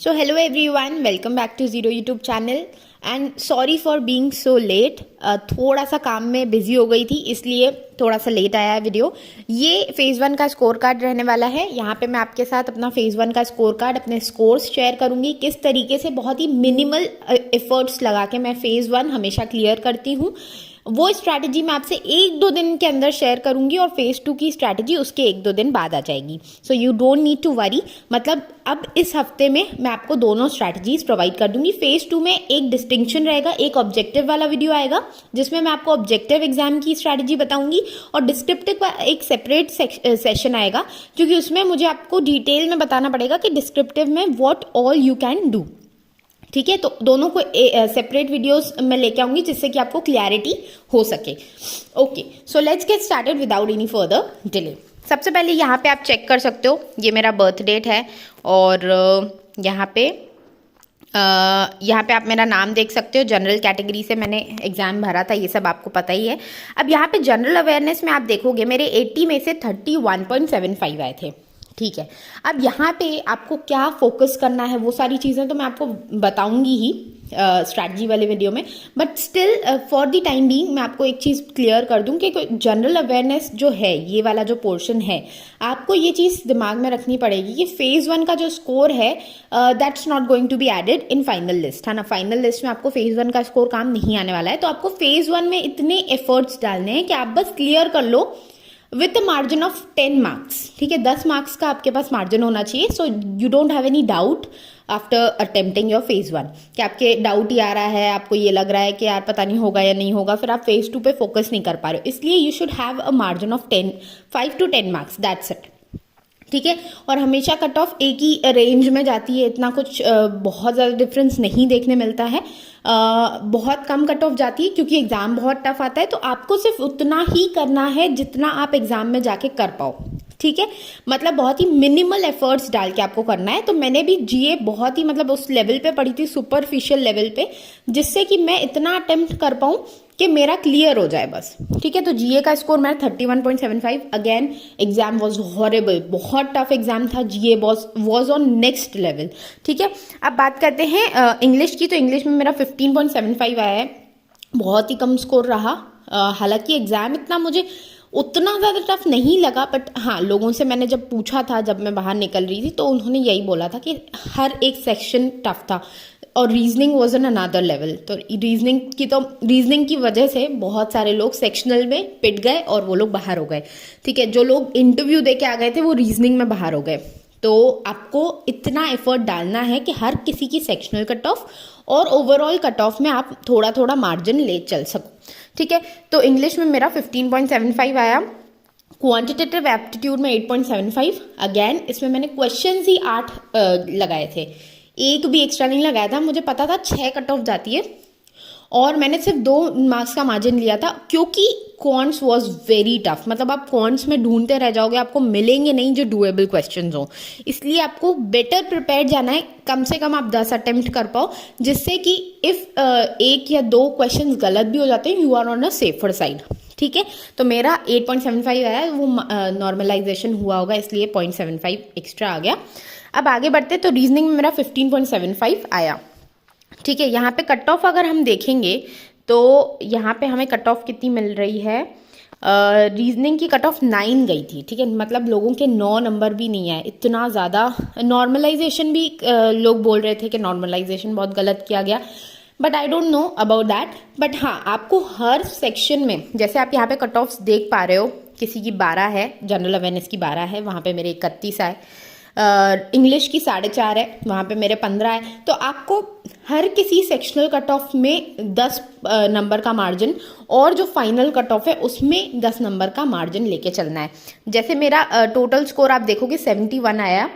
So hello everyone, welcome back to Zero YouTube channel and sorry for being so late. थोड़ा सा काम में busy हो गई थी इसलिए थोड़ा सा लेट आया है वीडियो। ये फेज़ 1 का स्कोर कार्ड रहने वाला है। यहाँ पे मैं आपके साथ अपना फेज़ 1 का स्कोर कार्ड, अपने स्कोर्स शेयर करूँगी, किस तरीके से बहुत ही मिनिमल एफर्ट्स लगा के मैं फेज़ 1 हमेशा क्लियर करती हूँ। वो स्ट्रैटेजी मैं आपसे 1-2 दिन के अंदर शेयर करूंगी और फेज़ 2 की स्ट्रैटेजी उसके 1-2 दिन बाद आ जाएगी। So you don't need to worry. मतलब अब इस हफ्ते में मैं आपको दोनों स्ट्रैटेजीज प्रोवाइड कर दूंगी। फेज़ 2 में एक डिस्टिंक्शन रहेगा, एक ऑब्जेक्टिव वाला वीडियो आएगा जिसमें मैं आपको ऑब्जेक्टिव एग्जाम की स्ट्रैटेजी बताऊंगी और डिस्क्रिप्टिव का एक सेपरेट सेशन आएगा क्योंकि उसमें मुझे आपको डिटेल में बताना पड़ेगा कि डिस्क्रिप्टिव में what all you can do. ठीक है, तो दोनों को सेपरेट वीडियोस में लेके आऊंगी जिससे कि आपको क्लैरिटी हो सके। Okay, so let's get started without any further delay. सबसे पहले यहाँ पे आप चेक कर सकते हो, ये मेरा बर्थ डेट है और यहाँ पे आप मेरा नाम देख सकते हो। जनरल कैटेगरी से मैंने एग्जाम भरा था, ये सब आपको पता ही है। अब यहाँ पे जनरल अवेयरनेस में आप देखोगे मेरे 80 में से 31.75 आए थे। ठीक है, अब यहाँ पे आपको क्या फोकस करना है वो सारी चीज़ें तो मैं आपको बताऊंगी ही स्ट्रैटेजी वाले वीडियो में, but still for the time being मैं आपको एक चीज़ क्लियर कर दूं कि जनरल अवेयरनेस जो है, ये वाला जो पोर्शन है, आपको ये चीज़ दिमाग में रखनी पड़ेगी कि फेज़ 1 का जो स्कोर है that's not going to be added in final list, है ना। फाइनल लिस्ट में आपको फेज़ 1 का स्कोर काम नहीं आने वाला है। तो आपको फेज़ 1 में इतने एफर्ट्स डालने हैं कि आप बस क्लियर कर लो with a margin of 10 marks. ठीक है, 10 मार्क्स का आपके पास मार्जिन होना चाहिए। सो you don't have any doubt after attempting your phase 1 कि आपके डाउट ही आ रहा है, आपको ये लग रहा है कि यार पता नहीं होगा या नहीं होगा, फिर आप फेज़ 2 पे फोकस नहीं कर पा रहे हो। इसलिए you should have a margin of 5 to 10 marks, that's it. ठीक है, और हमेशा कट ऑफ एक ही रेंज में जाती है, इतना कुछ बहुत ज़्यादा डिफरेंस नहीं देखने मिलता है। बहुत कम कट ऑफ जाती है क्योंकि एग्ज़ाम बहुत टफ आता है। तो आपको सिर्फ उतना ही करना है जितना आप एग्ज़ाम में जाके कर पाओ। ठीक है, मतलब बहुत ही मिनिमल एफर्ट्स डाल के आपको करना है। तो मैंने भी जीए बहुत ही मतलब उस लेवल पे पढ़ी थी, सुपरफिशियल लेवल पे, जिससे कि मैं इतना अटेम्प्ट कर पाऊँ कि मेरा क्लियर हो जाए बस। ठीक है, तो जीए का स्कोर मेरा 31.75। अगेन एग्जाम वाज हॉरेबल, बहुत टफ एग्जाम था। जीए वाज ऑन नेक्स्ट लेवल। ठीक है, अब बात करते हैं इंग्लिश की। तो इंग्लिश में मेरा 15.75 आया है, बहुत ही कम स्कोर रहा। हालांकि एग्जाम इतना मुझे उतना ज़्यादा टफ नहीं लगा, बट हाँ, लोगों से मैंने जब पूछा था, जब मैं बाहर निकल रही थी, तो उन्होंने यही बोला था कि हर एक सेक्शन टफ था और reasoning was an another level. तो रीजनिंग की वजह से बहुत सारे लोग सेक्शनल में पिट गए और वो लोग बाहर हो गए। ठीक है, जो लोग इंटरव्यू दे के आ गए थे वो रीजनिंग में बाहर हो गए। तो आपको इतना एफर्ट डालना है कि हर किसी की सेक्शनल कट ऑफ और ओवरऑल कट ऑफ में आप थोड़ा थोड़ा मार्जिन ले चल सको। ठीक है, तो इंग्लिश में मेरा 15.75 आया, क्वांटिटेटिव एप्टीट्यूड में 8.75। अगेन इसमें मैंने क्वेश्चन ही 8 लगाए थे, एक भी एक्स्ट्रा नहीं लगाया था। मुझे पता था 6 कट ऑफ जाती है और मैंने सिर्फ 2 मार्क्स का मार्जिन लिया था क्योंकि क्वांट्स वाज वेरी टफ। मतलब आप क्वांट्स में ढूंढते रह जाओगे, आपको मिलेंगे नहीं जो डुएबल क्वेश्चंस हो। इसलिए आपको बेटर प्रिपेयर जाना है, कम से कम आप 10 अटेम्प्ट कर पाओ, जिससे कि इफ 1 या 2 क्वेश्चंस गलत भी हो जाते हैं, you are on a safer side. ठीक है, तो मेरा 8.75 आया है, वो नॉर्मलाइजेशन हुआ होगा इसलिए 0.75 एक्स्ट्रा आ गया। अब आगे बढ़ते, तो रीजनिंग में मेरा 15.75 आया। ठीक है, यहाँ पे कट ऑफ अगर हम देखेंगे तो यहाँ पे हमें कट ऑफ कितनी मिल रही है, रीजनिंग की कट ऑफ 9 गई थी। ठीक है, मतलब लोगों के 9 नंबर भी नहीं आए, इतना ज़्यादा। नॉर्मलाइजेशन भी लोग बोल रहे थे कि नॉर्मलाइजेशन बहुत गलत किया गया, but I don't know about that. But हाँ, आपको हर सेक्शन में, जैसे आप यहाँ पे कट ऑफ्स देख पा रहे हो, किसी की 12 है, जनरल अवेयरनेस की 12 है, वहाँ पे मेरे 31 आए। इंग्लिश की 4.5 है, वहाँ पे मेरे 15 है। तो आपको हर किसी सेक्शनल कट ऑफ में 10 नंबर का मार्जिन और जो फाइनल कट ऑफ है उसमें 10 नंबर का मार्जिन लेके चलना है। जैसे मेरा टोटल स्कोर आप देखोगे 71 आया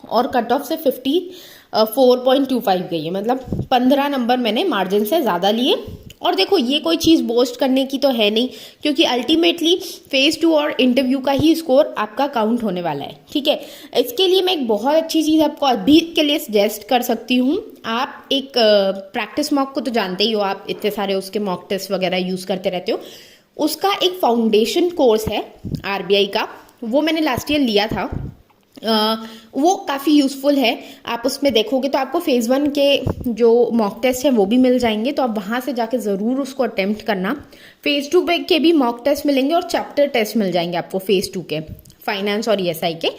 और कट ऑफ से 54.25 गई है, मतलब 15 नंबर मैंने मार्जिन से ज़्यादा लिए। और देखो, ये कोई चीज़ बोस्ट करने की तो है नहीं क्योंकि अल्टीमेटली फेज़ 2 और इंटरव्यू का ही स्कोर आपका काउंट होने वाला है। ठीक है, इसके लिए मैं एक बहुत अच्छी चीज़ आपको अभी के लिए सजेस्ट कर सकती हूँ। आप एक प्रैक्टिस मॉक को तो जानते ही हो, आप इतने सारे उसके मॉक टेस्ट वगैरह यूज़ करते रहते हो। उसका एक फाउंडेशन कोर्स है आरबीआई का, वो मैंने लास्ट ईयर लिया था। वो काफ़ी यूज़फुल है। आप उसमें देखोगे तो आपको फेज़ 1 के जो मॉक टेस्ट हैं वो भी मिल जाएंगे, तो आप वहाँ से जाके ज़रूर उसको अटेम्प्ट करना। फेज़ 2 के भी मॉक टेस्ट मिलेंगे और चैप्टर टेस्ट मिल जाएंगे आपको फेज़ 2 के, फाइनेंस और ESI के।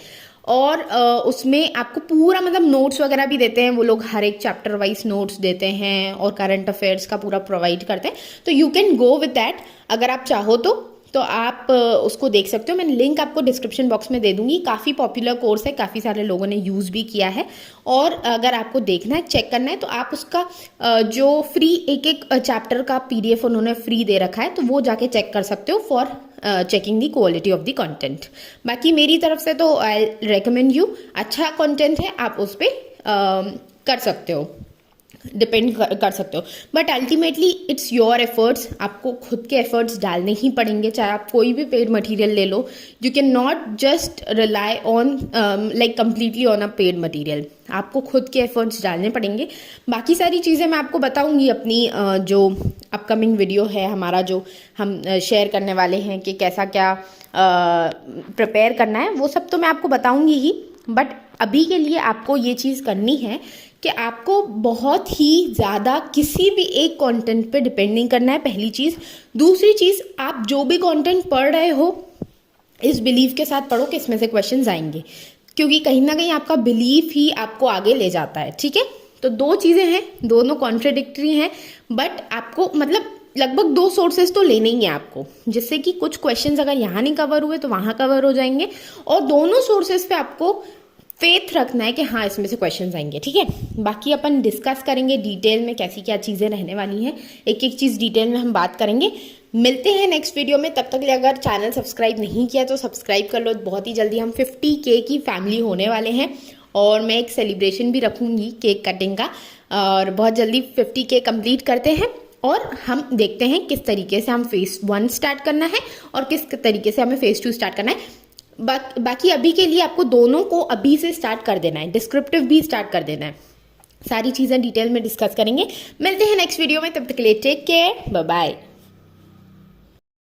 और उसमें आपको पूरा मतलब नोट्स वगैरह भी देते हैं वो लोग, हर एक चैप्टर वाइज नोट्स देते हैं और करंट अफेयर्स का पूरा प्रोवाइड करते हैं। तो you can go with that, अगर आप चाहो तो आप उसको देख सकते हो। मैं लिंक आपको डिस्क्रिप्शन बॉक्स में दे दूंगी। काफ़ी पॉपुलर कोर्स है, काफ़ी सारे लोगों ने यूज़ भी किया है। और अगर आपको देखना है, चेक करना है, तो आप उसका जो फ्री एक चैप्टर का PDF उन्होंने फ्री दे रखा है, तो वो जाके चेक कर सकते हो for checking the quality of the content. बाकी मेरी तरफ से तो आई रेकमेंड यू, अच्छा कंटेंट है, आप उस पर कर सकते हो, डिपेंड कर सकते हो। But ultimately it's your efforts, आपको खुद के एफर्ट्स डालने ही पड़ेंगे, चाहे आप कोई भी पेड मटेरियल ले लो। You can not just rely on like completely on a paid material, आपको खुद के एफर्ट्स डालने पड़ेंगे। बाकी सारी चीज़ें मैं आपको बताऊंगी अपनी जो अपकमिंग वीडियो है हमारा, जो हम शेयर करने वाले हैं कि कैसा क्या प्रिपेयर करना है, वो सब तो मैं आपको बताऊंगी ही। बट अभी के लिए आपको ये चीज़ करनी है कि आपको बहुत ही ज़्यादा किसी भी एक कंटेंट पे डिपेंड नहीं करना है, पहली चीज़। दूसरी चीज़, आप जो भी कंटेंट पढ़ रहे हो इस बिलीव के साथ पढ़ो कि इसमें से क्वेश्चंस आएंगे, क्योंकि कहीं ना कहीं आपका बिलीफ ही आपको आगे ले जाता है। ठीक है, तो दो चीज़ें हैं, दोनों कॉन्ट्रडिक्टरी हैं, बट आपको मतलब लगभग 2 सोर्सेज तो लेने ही हैं आपको, जिससे कि कुछ क्वेश्चंस अगर यहाँ नहीं कवर हुए तो वहाँ कवर हो जाएंगे। और दोनों सोर्सेज पे आपको फेथ रखना है कि हाँ इसमें से क्वेश्चंस आएंगे। ठीक है, बाकी अपन डिस्कस करेंगे डिटेल में कैसी क्या चीज़ें रहने वाली हैं, एक एक चीज़ डिटेल में हम बात करेंगे। मिलते हैं नेक्स्ट वीडियो में, तब तक लिए अगर चैनल सब्सक्राइब नहीं किया तो सब्सक्राइब कर लो। बहुत ही जल्दी हम 50K की फैमिली होने वाले हैं, और मैं एक सेलिब्रेशन भी रखूँगी केक कटिंग का, और बहुत जल्दी 50K कंप्लीट करते हैं और हम देखते हैं किस तरीके से हम फेज़ 1 स्टार्ट करना है और किस तरीके से हमें फेज़ 2 स्टार्ट करना है। बाकी अभी के लिए आपको दोनों को अभी से स्टार्ट कर देना है, डिस्क्रिप्टिव भी स्टार्ट कर देना है। सारी चीज़ें डिटेल में डिस्कस करेंगे। मिलते हैं नेक्स्ट वीडियो में, तब तक के लिए टेक केयर, बाय बाय।